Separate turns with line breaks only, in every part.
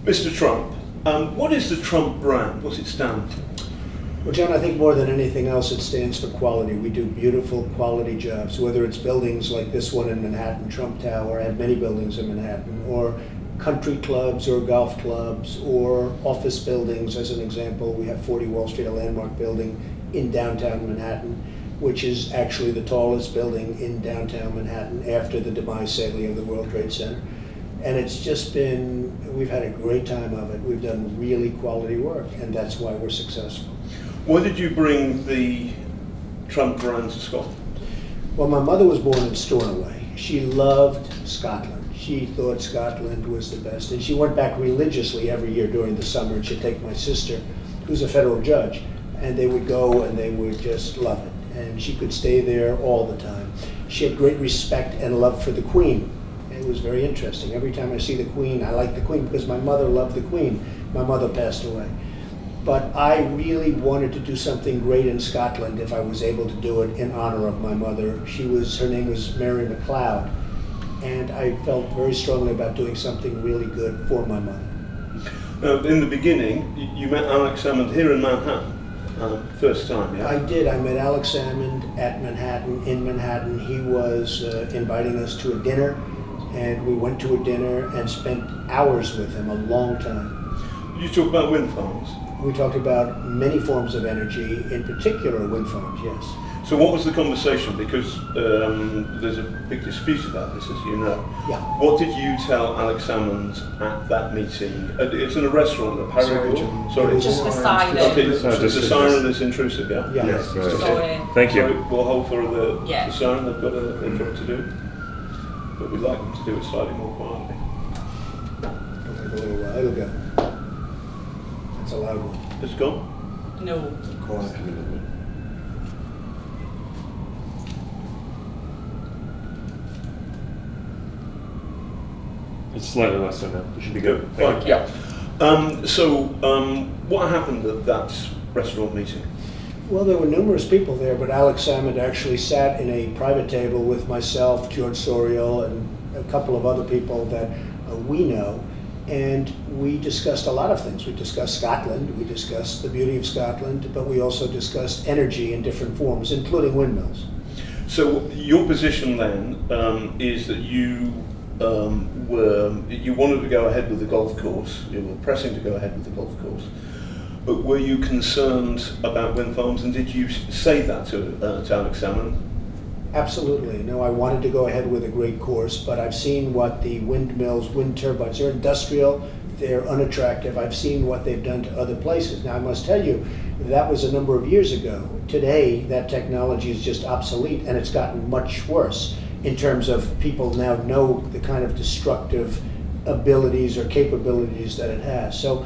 Mr. Trump, what is the Trump brand? What's it stand for?
Well, John, I think more than anything else, it stands for quality. We do beautiful quality jobs, whether it's buildings like this one in Manhattan, Trump Tower. I have many buildings in Manhattan, or country clubs or golf clubs, or office buildings. As an example, we have 40 Wall Street, a landmark building in downtown Manhattan, which is actually the tallest building in downtown Manhattan after the demise, sadly, of the World Trade Center. And it's just been, we've had a great time of it. We've done really quality work, and that's why we're successful.
Why did you bring the Trump brand to Scotland?
Well, my mother was born in Stornoway. She loved Scotland. She thought Scotland was the best. And she went back religiously every year during the summer, and she'd take my sister, who's a federal judge, and they would go and they would just love it. And she could stay there all the time. She had great respect and love for the Queen. It was very interesting. Every time I see the Queen, I like the Queen because my mother loved the Queen. My mother passed away. But I really wanted to do something great in Scotland if I was able to do it in honor of my mother. Her name was Mary MacLeod, and I felt very strongly about doing something really good for my mother.
In the beginning, you met Alex Salmond here in Manhattan, first time, yeah?
I did. I met Alex Salmond at Manhattan, in Manhattan. He was inviting us to a dinner, and we went to a dinner and spent hours with him, a long time.
You talk about wind farms?
We talked about many forms of energy, in particular wind farms, yes.
So what was the conversation? Because there's a big dispute about this, as you know.
Yeah.
What did you tell Alex Salmond at that meeting? It's in a restaurant at Paragon. Sorry.
Just the siren.
Okay, the siren is intrusive, yeah?
Yeah.
Yes,
Sorry.
Thank you.
So we'll hold for the
Yeah.
siren, they've got a job to do. But we'd like them to do it slightly more quietly.
It'll take a little while. It'll go. That's a loud one.
It's gone?
No.
Quiet.
It's slightly less than that. You should be good.
Fine, yeah. What happened at that restaurant meeting?
Well, there were numerous people there, but Alex Salmond actually sat in a private table with myself, George Sorial, and a couple of other people that we know, and we discussed a lot of things. We discussed Scotland, we discussed the beauty of Scotland, but we also discussed energy in different forms, including windmills.
So your position then is that you wanted to go ahead with the golf course, you were pressing to go ahead with the golf course, but were you concerned about wind farms, and did you say that to Alex Salmond?
Absolutely. No, I wanted to go ahead with a great course, but I've seen what the windmills, wind turbines, they're industrial, they're unattractive. I've seen what they've done to other places. Now, I must tell you, that was a number of years ago. Today, that technology is just obsolete, and it's gotten much worse in terms of people now know the kind of destructive abilities or capabilities that it has. So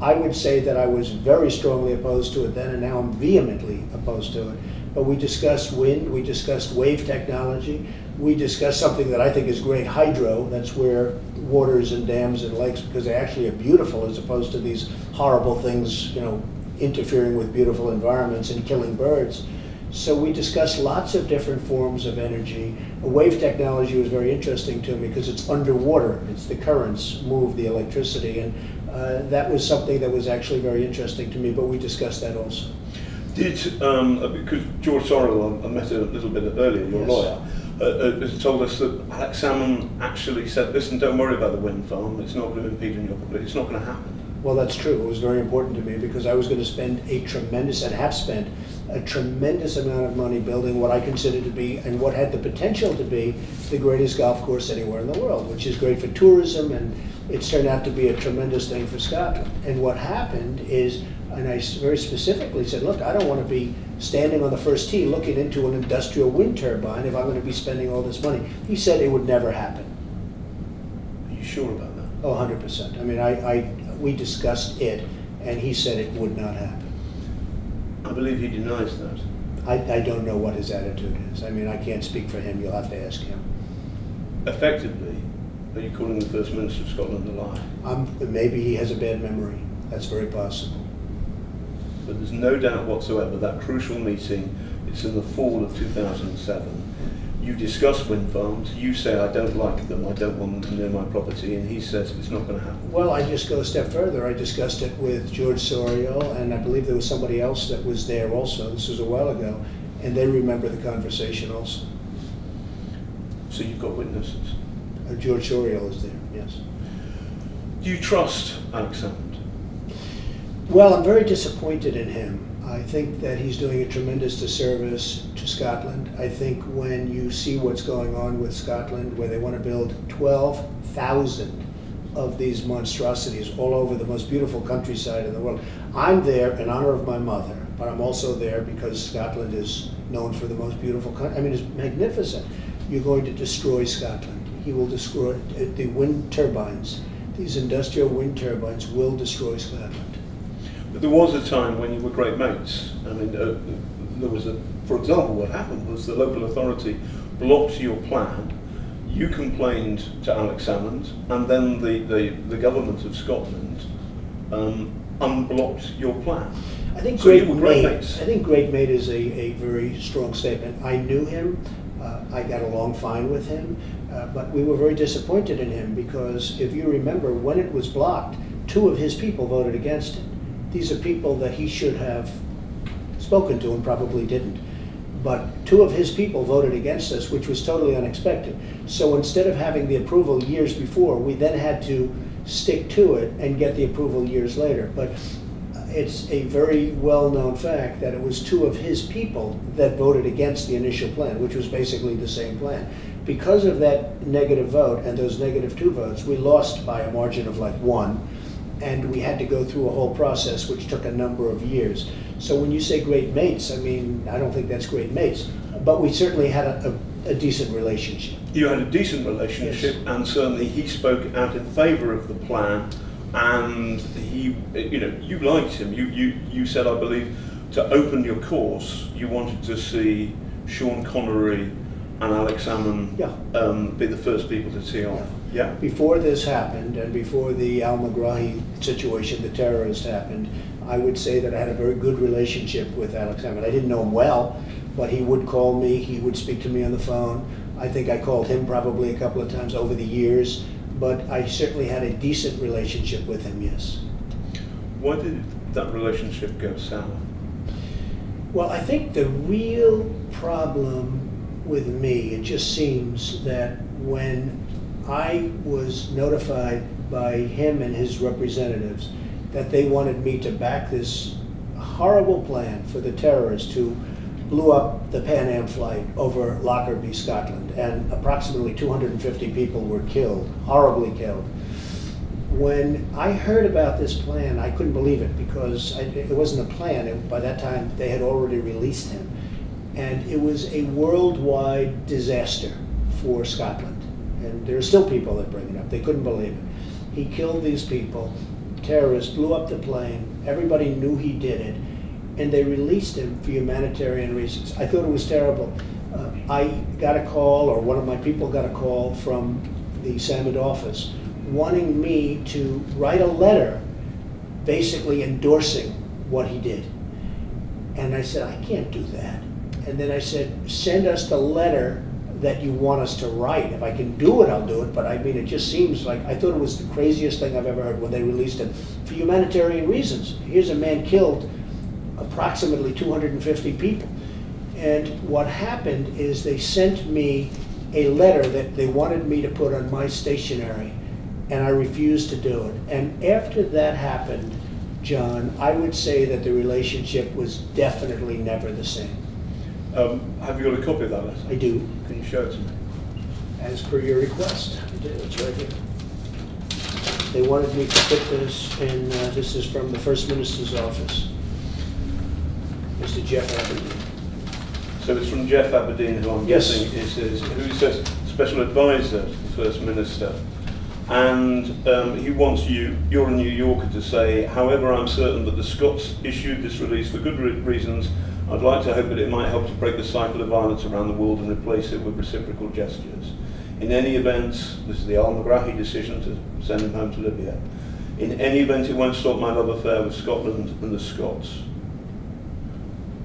I would say that I was very strongly opposed to it then, and now I'm vehemently opposed to it. But we discussed wind, we discussed wave technology, we discussed something that I think is great, hydro. That's where waters and dams and lakes, because they actually are beautiful as opposed to these horrible things, you know, interfering with beautiful environments and killing birds. So we discussed lots of different forms of energy. Wave technology was very interesting to me because it's underwater. It's the currents move the electricity, and that was something that was actually very interesting to me, but we discussed that also. Because
George Sorrell, I met a little bit earlier, your
Yes.
lawyer, has told us that Alex Salmond actually said, listen, don't worry about the wind farm, it's not going to impede on your public, it's not going to happen.
Well, that's true. It was very important to me because I was going to spend a tremendous, and have spent a tremendous amount of money building what I consider to be, and what had the potential to be, the greatest golf course anywhere in the world, which is great for tourism, and it's turned out to be a tremendous thing for Scotland. And what happened is, and I very specifically said, look, I don't want to be standing on the first tee looking into an industrial wind turbine if I'm going to be spending all this money. He said it would never happen.
Are you sure about that?
Oh, 100%. I mean, we discussed it, and he said it would not happen.
I believe he denies that.
I don't know what his attitude is. I mean, I can't speak for him. You'll have to ask him.
Effectively, are you calling the First Minister of Scotland a liar?
Maybe he has a bad memory. That's very possible.
But there's no doubt whatsoever that crucial meeting, it's in the fall of 2007. you discuss wind farms, you say, I don't like them, I don't want them near my property, and he says it's not going to happen.
Well, I just go a step further. I discussed it with George Souriel, and I believe there was somebody else that was there also. This was a while ago, and they remember the conversation also.
So you've got witnesses.
George Souriel is there, yes.
Do you trust Alex Salmond?
Well, I'm very disappointed in him. I think that he's doing a tremendous disservice to Scotland. I think when you see what's going on with Scotland, where they want to build 12,000 of these monstrosities all over the most beautiful countryside in the world. I'm there in honor of my mother, but I'm also there because Scotland is known for the most beautiful country. I mean, it's magnificent. You're going to destroy Scotland. He will destroy the wind turbines. These industrial wind turbines will destroy Scotland.
But there was a time when you were great mates. I mean, there was for example, what happened was the local authority blocked your plan. You complained to Alex Salmond, and then the government of Scotland unblocked your plan.
I think
so
great
you were great
mate.
mates.
I think great mate is a very strong statement. I knew him. I got along fine with him, but we were very disappointed in him because if you remember, when it was blocked, 2 of his people voted against it. These are people that he should have spoken to and probably didn't. But 2 of his people voted against us, which was totally unexpected. So instead of having the approval years before, we then had to stick to it and get the approval years later. But it's a very well-known fact that it was 2 of his people that voted against the initial plan, which was basically the same plan. Because of that negative vote and those -2 votes, we lost by a margin of like 1. And we had to go through a whole process which took a number of years. So when you say great mates, I mean, I don't think that's great mates, but we certainly had a decent relationship.
You had a decent relationship,
Yes.
and certainly he spoke out in favour of the plan, and he, you liked him. You said, I believe, to open your course, you wanted to see Sean Connery and Alex Salmond be the first people to tee off. Yeah.
Before this happened, and before the Al-Megrahi situation, the terrorist happened, I would say that I had a very good relationship with Alex Salmond. I didn't know him well, but he would call me, he would speak to me on the phone. I think I called him probably a couple of times over the years, but I certainly had a decent relationship with him, yes.
Why did that relationship go sour?
Well, I think the real problem with me, it just seems that when I was notified by him and his representatives that they wanted me to back this horrible plan for the terrorists who blew up the Pan Am flight over Lockerbie, Scotland, and approximately 250 people were killed, horribly killed. When I heard about this plan, I couldn't believe it because it wasn't a plan. By that time, they had already released him. And it was a worldwide disaster for Scotland. And there are still people that bring it up. They couldn't believe it. He killed these people. Terrorists blew up the plane. Everybody knew he did it. And they released him for humanitarian reasons. I thought it was terrible. I got a call, or one of my people got a call from the Salmond office wanting me to write a letter basically endorsing what he did. And I said, I can't do that. And then I said, send us the letter that you want us to write. If I can do it, I'll do it. But I mean, it just seems like, I thought it was the craziest thing I've ever heard when they released him for humanitarian reasons. Here's a man killed approximately 250 people. And what happened is they sent me a letter that they wanted me to put on my stationery, and I refused to do it. And after that happened, John, I would say that the relationship was definitely never the same.
Have you got a copy of that letter?
I do.
Can you show it to me?
As per your request, I do. It's right here. They wanted me to put this in, this is from the First Minister's office, Mr. Jeff Aberdeen.
So it's from Jeff Aberdeen, who I'm guessing is who's special advisor to the First Minister. And he wants you're a New Yorker, to say, however, I'm certain that the Scots issued this release for good reasons. I'd like to hope that it might help to break the cycle of violence around the world and replace it with reciprocal gestures. In any event, this is the Al-Megrahi decision to send him home to Libya. In any event, it won't stop my love affair with Scotland and the Scots.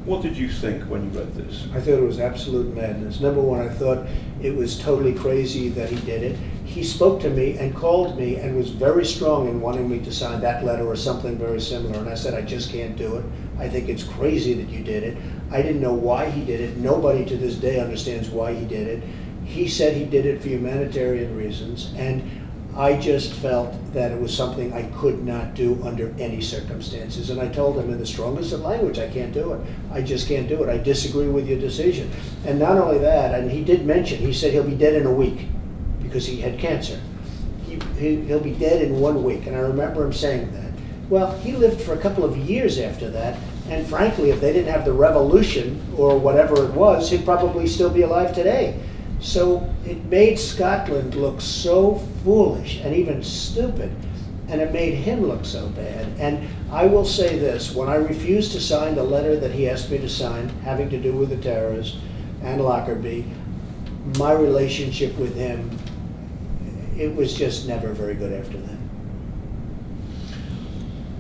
What did you think when you read this?
I thought it was absolute madness. Number one, I thought it was totally crazy that he did it. He spoke to me and called me and was very strong in wanting me to sign that letter or something very similar. And I said, I just can't do it. I think it's crazy that you did it. I didn't know why he did it. Nobody to this day understands why he did it. He said he did it for humanitarian reasons. And I just felt that it was something I could not do under any circumstances. And I told him in the strongest of language, I can't do it. I just can't do it. I disagree with your decision. And not only that, and he did mention, he said he'll be dead in a week because he had cancer. He'll be dead in 1 week. And I remember him saying that. Well, he lived for a couple of years after that. And frankly, if they didn't have the revolution or whatever it was, he'd probably still be alive today. So it made Scotland look so foolish and even stupid, and it made him look so bad. And I will say this, when I refused to sign the letter that he asked me to sign, having to do with the terrorists and Lockerbie, my relationship with him, it was just never very good after that.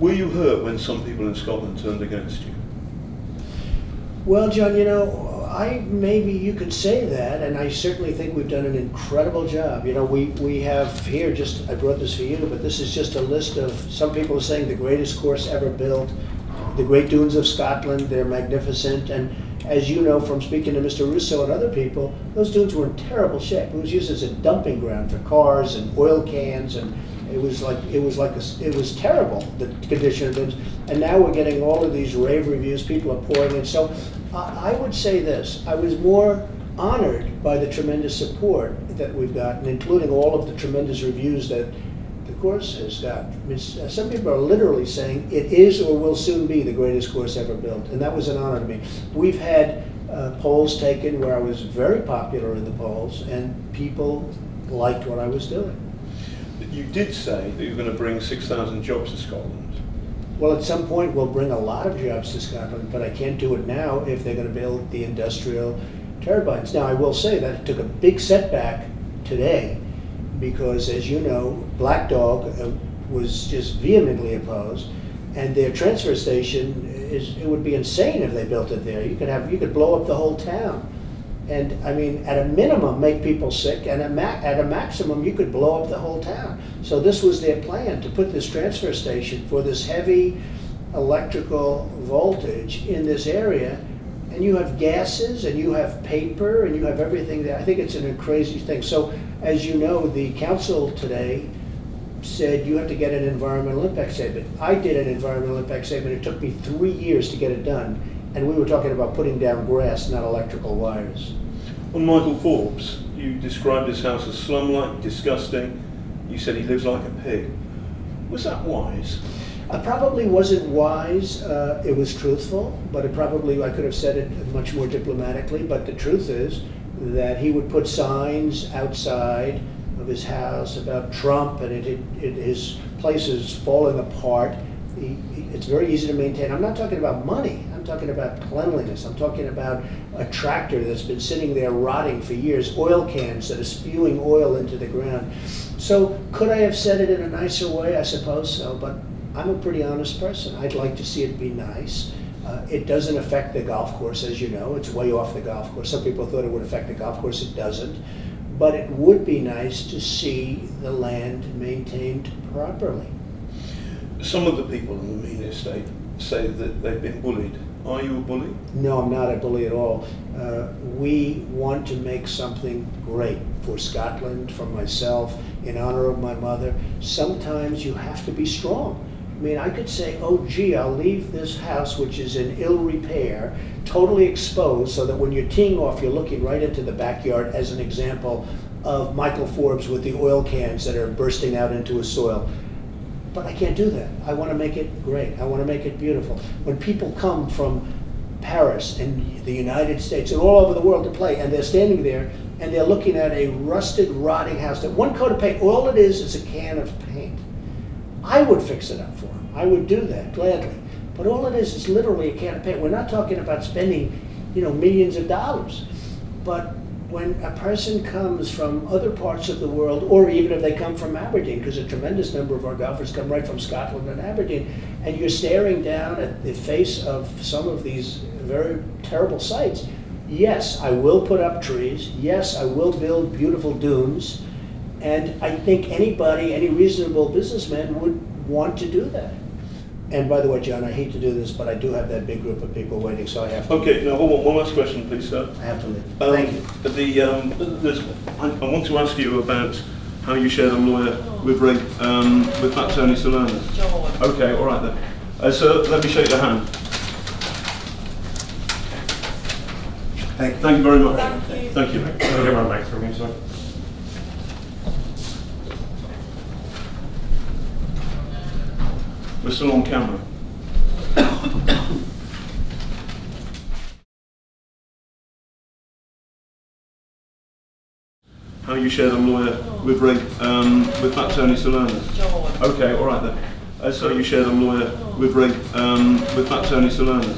Were you hurt when some people in Scotland turned against you?
Well, John, you know, maybe you could say that, and I certainly think we've done an incredible job. You know, we have here just, I brought this for you, but this is just a list of, some people are saying the greatest course ever built, the Great Dunes of Scotland, they're magnificent, and as you know from speaking to Mr. Russo and other people, those dunes were in terrible shape. It was used as a dumping ground for cars and oil cans, and it was terrible, the condition of dunes. And now we're getting all of these rave reviews, people are pouring in. So I would say this, I was more honored by the tremendous support that we've gotten, including all of the tremendous reviews that the course has got. I mean, some people are literally saying it is or will soon be the greatest course ever built, and that was an honor to me. We've had polls taken where I was very popular in the polls, and people liked what I was doing.
You did say that you were going to bring 6,000 jobs to Scotland.
Well, at some point we'll bring a lot of jobs to Scotland, but I can't do it now if they're going to build the industrial turbines. Now, I will say that it took a big setback today because, as you know, Black Dog was just vehemently opposed, and their transfer station it would be insane if they built it there. You could blow up the whole town. And I mean, at a minimum, make people sick, and at a maximum, you could blow up the whole town. So this was their plan, to put this transfer station for this heavy electrical voltage in this area. And you have gases, and you have paper, and you have everything there. I think it's a crazy thing. So, as you know, the council today said you have to get an environmental impact statement. I did an environmental impact statement. It took me 3 years to get it done. And we were talking about putting down grass, not electrical wires.
Well, Michael Forbes, you described his house as slum-like, disgusting. You said he lives like a pig. Was that wise?
It probably wasn't wise. It was truthful, but I could have said it much more diplomatically. But the truth is that he would put signs outside of his house about Trump, and his place is falling apart. It's very easy to maintain. I'm not talking about money. I'm talking about cleanliness. I'm talking about a tractor that's been sitting there rotting for years, oil cans that are spewing oil into the ground. So could I have said it in a nicer way? I suppose so, but I'm a pretty honest person. I'd like to see it be nice. It doesn't affect the golf course, as you know. It's way off the golf course. Some people thought it would affect the golf course. It doesn't. But it would be nice to see the land maintained properly.
Some of the people in the Mean Estate say that they've been bullied. Are you a bully?
No, I'm not a bully at all. We want to make something great for Scotland, for myself, in honor of my mother. Sometimes you have to be strong. I mean, I could say, oh gee, I'll leave this house which is in ill repair, totally exposed, so that when you're teeing off, you're looking right into the backyard, as an example of Michael Forbes with the oil cans that are bursting out into his soil. But I can't do that. I want to make it great. I want to make it beautiful. When people come from Paris and the United States and all over the world to play, and they're standing there and they're looking at a rusted, rotting house that one coat of paint, all it is a can of paint. I would fix it up for them. I would do that gladly. But all it is literally a can of paint. We're not talking about spending, millions of dollars. But when a person comes from other parts of the world, or even if they come from Aberdeen, because a tremendous number of our golfers come right from Scotland and Aberdeen, and you're staring down at the face of some of these very terrible sites, yes, I will put up trees, yes, I will build beautiful dunes, and I think anybody, any reasonable businessman would want to do that. And by the way, John, I hate to do this, but I do have that big group of people waiting, so I have to.
Okay, now one last question, please, sir.
I have to leave. Thank you.
I want to ask you about how you shared a lawyer with Fat Tony Solana. Okay, all right then. So let me shake your hand. Thank you very much. Thank you.
Can I get my mic from you, sir?
We're still on camera. How you shared a lawyer with Fat Tony Solana. Okay, all right then. So you shared a lawyer with Fat Tony Solana.